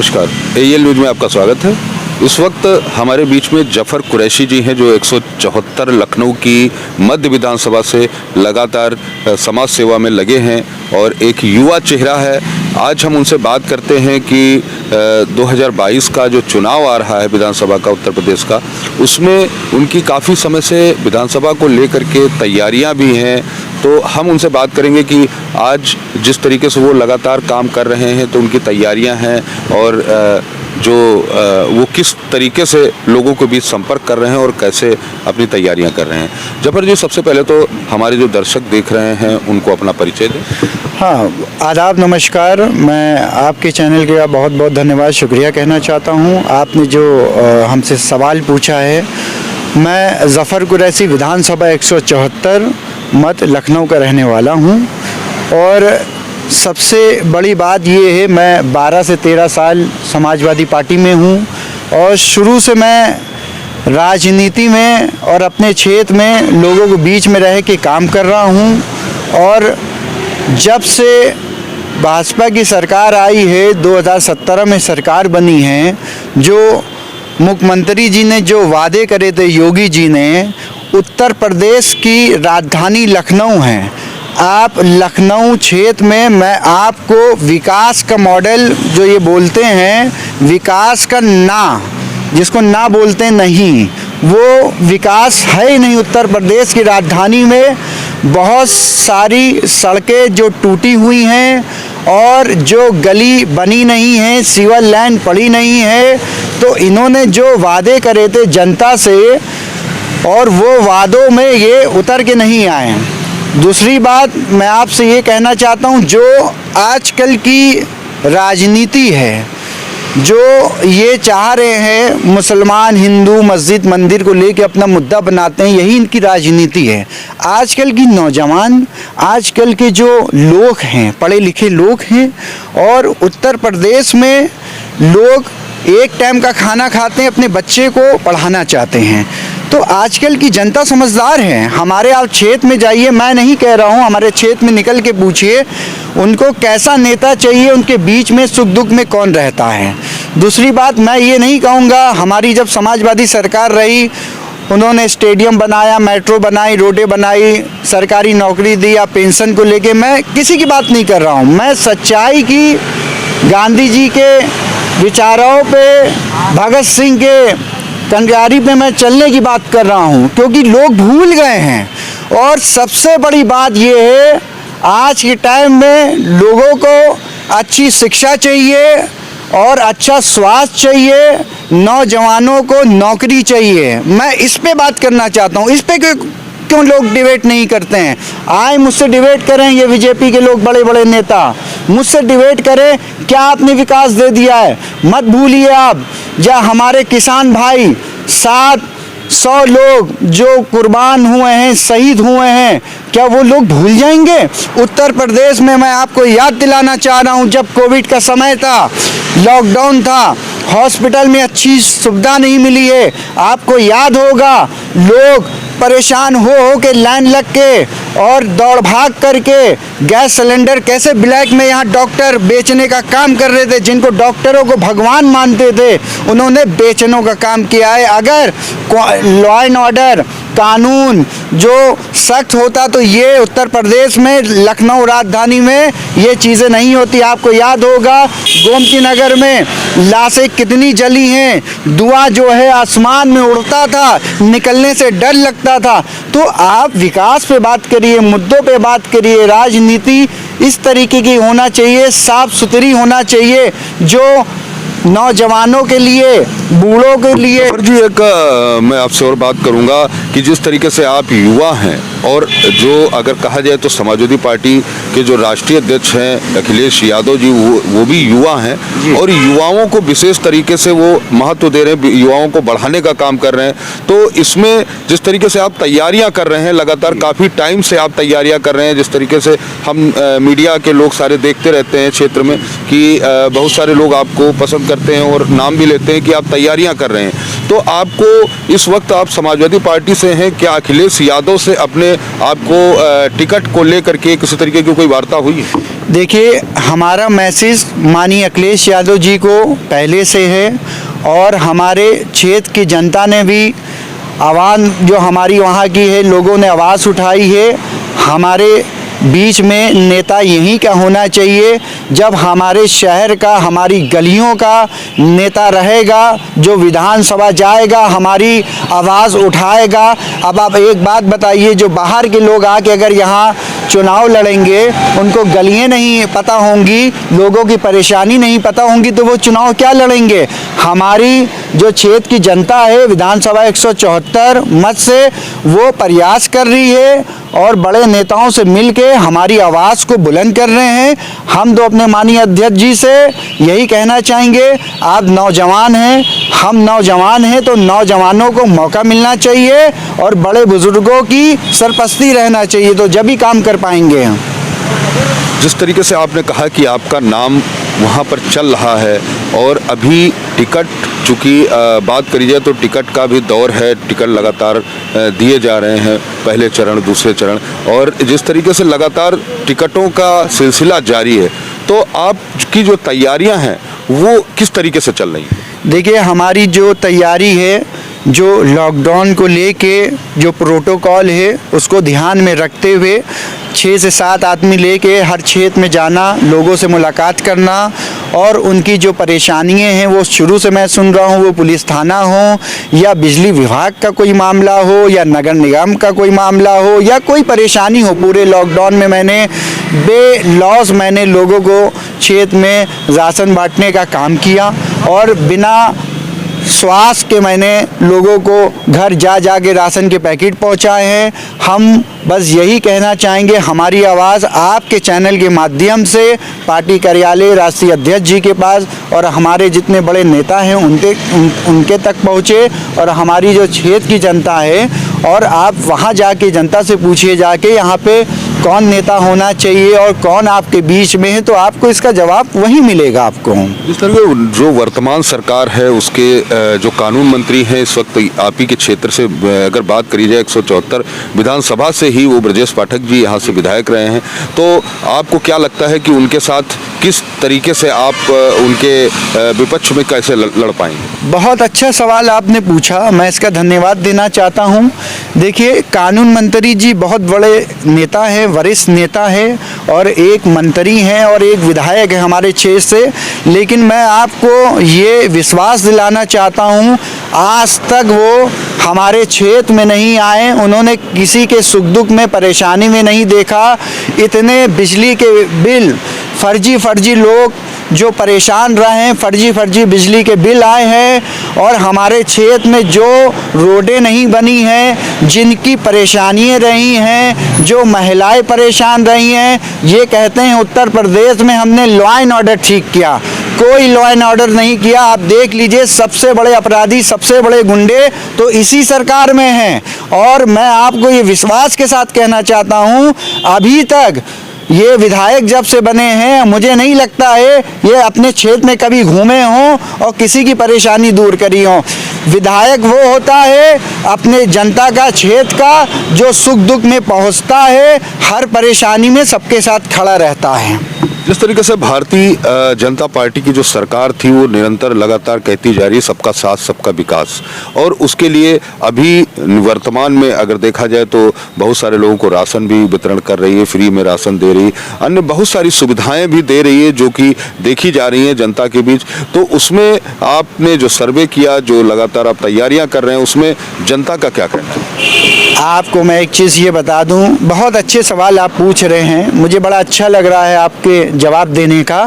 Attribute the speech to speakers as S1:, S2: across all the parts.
S1: नमस्कार, AEL news में आपका स्वागत है। इस वक्त हमारे बीच में जफर कुरैशी जी हैं जो 174 लखनऊ की मध्य विधानसभा से लगातार समाज सेवा में लगे हैं और एक युवा चेहरा है। आज हम उनसे बात करते हैं कि 2022 का जो चुनाव आ रहा है विधानसभा का उत्तर प्रदेश का, उसमें उनकी काफ़ी समय से विधानसभा को लेकर के तैयारियां भी हैं। तो हम उनसे बात करेंगे कि आज जिस तरीके से वो लगातार काम कर रहे हैं तो उनकी तैयारियां हैं और वो किस तरीके से लोगों के बीच संपर्क कर रहे हैं और कैसे अपनी तैयारियां कर रहे हैं। जफर जी, सबसे पहले तो हमारे जो दर्शक देख रहे हैं उनको अपना परिचय दें।
S2: हाँ, आदाब, नमस्कार। मैं आपके चैनल का बहुत बहुत धन्यवाद, शुक्रिया कहना चाहता हूँ। आपने जो हमसे सवाल पूछा है, मैं जफ़र कुरैशी विधानसभा 174 मत लखनऊ का रहने वाला हूँ और सबसे बड़ी बात ये है, मैं 12 से 13 साल समाजवादी पार्टी में हूँ और शुरू से मैं राजनीति में और अपने क्षेत्र में लोगों के बीच में रह के काम कर रहा हूँ। और जब से भाजपा की सरकार आई है, 2017 में सरकार बनी है, जो मुख्यमंत्री जी ने जो वादे करे थे योगी जी ने, उत्तर प्रदेश की राजधानी लखनऊ है। आप लखनऊ क्षेत्र में मैं आपको विकास का मॉडल जो ये बोलते हैं, विकास का ना, जिसको ना बोलते नहीं, वो विकास है ही नहीं। उत्तर प्रदेश की राजधानी में बहुत सारी सड़कें जो टूटी हुई हैं और जो गली बनी नहीं है, सीवर लाइन पड़ी नहीं है। तो इन्होंने जो वादे करे थे जनता से और वो वादों में ये उतर के नहीं आए। दूसरी बात मैं आपसे ये कहना चाहता हूँ, जो आजकल की राजनीति है, जो ये चाह रहे हैं मुसलमान हिंदू मस्जिद मंदिर को लेके अपना मुद्दा बनाते हैं, यही इनकी राजनीति है। आजकल की नौजवान, आजकल के जो लोग हैं, पढ़े लिखे लोग हैं और उत्तर प्रदेश में लोग एक टाइम का खाना खाते हैं, अपने बच्चे को पढ़ाना चाहते हैं। तो आजकल की जनता समझदार है। हमारे आप क्षेत्र में जाइए, मैं नहीं कह रहा हूँ, हमारे क्षेत्र में निकल के पूछिए उनको कैसा नेता चाहिए, उनके बीच में सुख दुख में कौन रहता है। दूसरी बात, मैं ये नहीं कहूँगा, हमारी जब समाजवादी सरकार रही, उन्होंने स्टेडियम बनाया, मेट्रो बनाई, रोडें बनाई, सरकारी नौकरी दी या पेंशन को लेके, मैं किसी की बात नहीं कर रहा हूँ। मैं सच्चाई की, गांधी जी के विचारों पे, भगत सिंह के कंगारी पे मैं चलने की बात कर रहा हूँ, क्योंकि लोग भूल गए हैं। और सबसे बड़ी बात ये है, आज के टाइम में लोगों को अच्छी शिक्षा चाहिए और अच्छा स्वास्थ्य चाहिए, नौजवानों को नौकरी चाहिए। मैं इस पे बात करना चाहता हूँ। इस पे क्यों लोग डिबेट नहीं करते हैं? आए मुझसे डिबेट करें, ये बीजेपी के लोग, बड़े बड़े नेता मुझसे डिबेट करें, क्या आपने विकास दे दिया है। मत भूलिए आप, या हमारे किसान भाई 700 लोग जो कुर्बान हुए हैं, शहीद हुए हैं, क्या वो लोग भूल जाएंगे? उत्तर प्रदेश में मैं आपको याद दिलाना चाह रहा हूँ, जब कोविड का समय था, लॉकडाउन था, हॉस्पिटल में अच्छी सुविधा नहीं मिली है। आपको याद होगा, लोग परेशान हो के लाइन लग के और दौड़ भाग करके गैस सिलेंडर कैसे ब्लैक में यहाँ डॉक्टर बेचने का काम कर रहे थे। जिनको डॉक्टरों को भगवान मानते थे, उन्होंने बेचने का काम किया है। अगर लॉ एंड ऑर्डर कानून जो सख्त होता तो ये उत्तर प्रदेश में, लखनऊ राजधानी में ये चीज़ें नहीं होती। आपको याद होगा, गोमती नगर में लाशें कितनी जली हैं, धुआं जो है आसमान में उड़ता था, निकलने से डर लगता था। तो आप विकास पे बात करिए, मुद्दों पे बात करिए। राजनीति इस तरीके की होना चाहिए, साफ सुथरी होना चाहिए, जो नौजवानों के लिए, बूढ़ों के लिए।
S1: और जी, एक मैं आपसे और बात करूंगा कि जिस तरीके से आप युवा हैं और जो अगर कहा जाए तो समाजवादी पार्टी के जो राष्ट्रीय अध्यक्ष हैं अखिलेश यादव जी, वो भी युवा हैं और युवाओं को विशेष तरीके से वो महत्व दे रहे हैं, युवाओं को बढ़ाने का काम कर रहे हैं। तो इसमें जिस तरीके से आप तैयारियां कर रहे हैं, लगातार काफ़ी टाइम से आप तैयारियां कर रहे हैं, जिस तरीके से हम मीडिया के लोग सारे देखते रहते हैं क्षेत्र में कि बहुत सारे लोग आपको पसंद करते हैं और नाम भी लेते हैं कि आप तैयारियां कर रहे हैं। तो आपको इस वक्त, आप समाजवादी पार्टी से हैं, क्या अखिलेश यादव से अपने में आपको टिकट को लेकर के किसी तरीके की कोई वार्ता हुई है?
S2: देखिए, हमारा मैसेज माननीय अखिलेश यादव जी को पहले से है और हमारे क्षेत्र की जनता ने भी आवाज़ जो हमारी वहाँ की है, लोगों ने आवाज़ उठाई है। हमारे बीच में नेता यहीं का होना चाहिए जब हमारे शहर का, हमारी गलियों का नेता रहेगा, जो विधानसभा जाएगा, हमारी आवाज़ उठाएगा। अब आप एक बात बताइए, जो बाहर के लोग आके अगर यहाँ चुनाव लड़ेंगे, उनको गलियाँ नहीं पता होंगी, लोगों की परेशानी नहीं पता होंगी, तो वो चुनाव क्या लड़ेंगे? हमारी जो क्षेत्र की जनता है, विधानसभा 174 मत से वो प्रयास कर रही है और बड़े नेताओं से मिलके हमारी आवाज़ को बुलंद कर रहे हैं। हम तो अपने माननीय अध्यक्ष जी से यही कहना चाहेंगे, आप नौजवान हैं, हम नौजवान हैं, तो नौजवानों को मौका मिलना चाहिए और बड़े बुजुर्गों की सरपरस्ती रहना चाहिए, तो जब ही काम कर पाएंगे हम।
S1: जिस तरीके से आपने कहा कि आपका नाम वहाँ पर चल रहा है और अभी टिकट, चूँकि बात करी जाए तो टिकट का भी दौर है, टिकट लगातार दिए जा रहे हैं, पहले चरण, दूसरे चरण, और जिस तरीके से लगातार टिकटों का सिलसिला जारी है, तो आपकी जो तैयारियां हैं वो किस तरीके से चल रही हैं?
S2: देखिए, हमारी जो तैयारी है, जो लॉकडाउन को लेके जो प्रोटोकॉल है, उसको ध्यान में रखते हुए 6 से 7 आदमी लेके हर क्षेत्र में जाना, लोगों से मुलाकात करना और उनकी जो परेशानियां हैं वो शुरू से मैं सुन रहा हूँ, वो पुलिस थाना हो या बिजली विभाग का कोई मामला हो या नगर निगम का कोई मामला हो या कोई परेशानी हो। पूरे लॉकडाउन में मैंने बेलॉस मैंने लोगों को क्षेत्र में राशन बांटने का काम किया और बिना स्वास्थ्य के मैंने लोगों को घर जा के राशन के पैकेट पहुंचाए हैं। हम बस यही कहना चाहेंगे, हमारी आवाज़ आपके चैनल के माध्यम से पार्टी कार्यालय, राष्ट्रीय अध्यक्ष जी के पास और हमारे जितने बड़े नेता हैं उनके तक पहुँचे और हमारी जो क्षेत्र की जनता है, और आप वहाँ जाके जनता से पूछिए जाके यहाँ पे कौन नेता होना चाहिए और कौन आपके बीच में है, तो आपको इसका जवाब वहीं मिलेगा आपको।
S1: जिस तरह जो वर्तमान सरकार है उसके जो कानून मंत्री हैं इस वक्त आप ही के क्षेत्र से अगर बात करी जाए, 174 विधानसभा से ही वो ब्रजेश पाठक जी यहाँ से विधायक रहे हैं, तो आपको क्या लगता है कि उनके साथ किस तरीके से आप उनके विपक्ष में कैसे लड़ पाएंगे?
S2: बहुत अच्छा सवाल आपने पूछा, मैं इसका धन्यवाद देना चाहता हूँ। देखिए, कानून मंत्री जी बहुत बड़े नेता हैं, वरिष्ठ नेता है और एक मंत्री हैं और एक विधायक है हमारे क्षेत्र से, लेकिन मैं आपको ये विश्वास दिलाना चाहता हूँ, आज तक वो हमारे क्षेत्र में नहीं आए, उन्होंने किसी के सुख दुख में, परेशानी में नहीं देखा। इतने बिजली के बिल, फर्जी लोग जो परेशान रहे हैं, फर्जी बिजली के बिल आए हैं और हमारे क्षेत्र में जो रोडें नहीं बनी हैं, जिनकी परेशानियाँ रही हैं, जो महिलाएं परेशान रही हैं, ये कहते हैं उत्तर प्रदेश में हमने लॉ एंड ऑर्डर ठीक किया। कोई लॉ एंड ऑर्डर नहीं किया। आप देख लीजिए, सबसे बड़े अपराधी, सबसे बड़े गुंडे तो इसी सरकार में हैं। और मैं आपको ये विश्वास के साथ कहना चाहता हूँ, अभी तक ये विधायक जब से बने हैं, मुझे नहीं लगता है ये अपने क्षेत्र में कभी घूमे हों और किसी की परेशानी दूर करी हों। विधायक वो होता है अपने जनता का, क्षेत्र का, जो सुख दुख में पहुंचता है, हर परेशानी में सबके साथ खड़ा रहता है।
S1: जिस तरीके से भारतीय जनता पार्टी की जो सरकार थी वो निरंतर लगातार कहती जा रही है सबका साथ सबका विकास, और उसके लिए अभी वर्तमान में अगर देखा जाए तो बहुत सारे लोगों को राशन भी वितरण कर रही है, फ्री में राशन दे रही है, अन्य बहुत सारी सुविधाएं भी दे रही है जो कि देखी जा रही हैं जनता के बीच। तो उसमें आपने जो सर्वे किया, जो लगातार आप तैयारियां कर रहे हैं, उसमें जनता का क्या कहना है?
S2: आपको मैं एक चीज़ ये बता दूं, बहुत अच्छे सवाल आप पूछ रहे हैं, मुझे बड़ा अच्छा लग रहा है आपके जवाब देने का।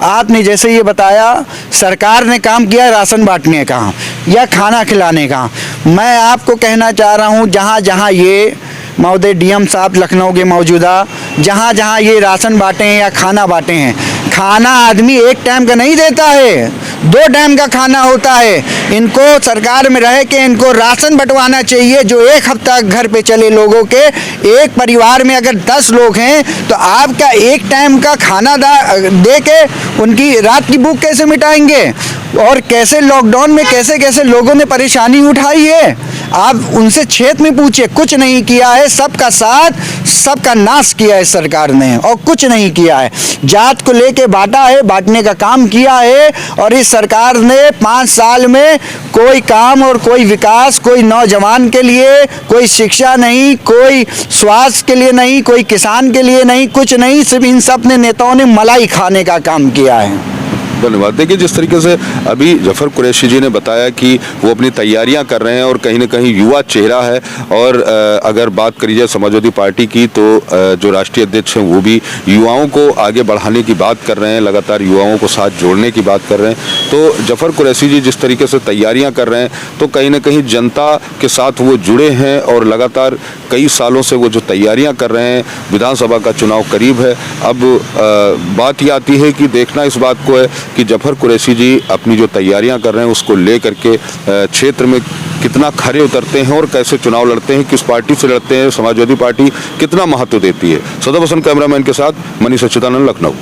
S2: आपने जैसे ये बताया सरकार ने काम किया राशन बांटने का या खाना खिलाने का, मैं आपको कहना चाह रहा हूँ, जहाँ जहाँ ये महोदय डीएम साहब लखनऊ के मौजूदा, जहाँ जहाँ ये राशन बांटे हैं या खाना बांटे हैं, खाना आदमी एक टाइम का नहीं देता है, 2 टाइम का खाना होता है। इनको सरकार में रह के इनको राशन बंटवाना चाहिए जो 1 हफ्ता घर पे चले लोगों के। एक परिवार में अगर 10 लोग हैं तो आपका एक टाइम का खाना दे के उनकी रात की भूख कैसे मिटाएंगे? और कैसे लॉकडाउन में कैसे कैसे लोगों ने परेशानी उठाई है। आप उनसे क्षेत्र में पूछिए, कुछ नहीं किया है। सबका साथ सबका नाश किया है सरकार ने, और कुछ नहीं किया है। जात को लेके बांटा है, बांटने का काम किया है। और इस सरकार ने 5 साल में कोई काम और कोई विकास, कोई नौजवान के लिए, कोई शिक्षा नहीं, कोई स्वास्थ्य के लिए नहीं, कोई किसान के लिए नहीं, कुछ नहीं। सिर्फ इन सब ने नेताओं ने मलाई खाने का काम किया है।
S1: धन्यवाद। देखिए, जिस तरीके से अभी जफर कुरैशी जी ने बताया कि वो अपनी तैयारियां कर रहे हैं और कहीं ना कहीं युवा चेहरा है, और अगर बात करी जाए समाजवादी पार्टी की तो जो राष्ट्रीय अध्यक्ष हैं वो भी युवाओं को आगे बढ़ाने की बात कर रहे हैं, लगातार युवाओं को साथ जोड़ने की बात कर रहे हैं। तो जफर कुरैशी जी जिस तरीके से तैयारियां कर रहे हैं, तो कहीं ना कहीं जनता के साथ वो जुड़े हैं और लगातार कई सालों से वो जो तैयारियां कर रहे हैं। विधानसभा का चुनाव करीब है। अब बात ये आती है कि देखना इस बात को है कि जफर कुरैशी जी अपनी जो तैयारियां कर रहे हैं उसको ले करके क्षेत्र में कितना खरे उतरते हैं और कैसे चुनाव लड़ते हैं, किस पार्टी से लड़ते हैं, समाजवादी पार्टी कितना महत्व देती है। सदा बसन कैमरामैन के साथ मनीष अच्युतानंद, लखनऊ।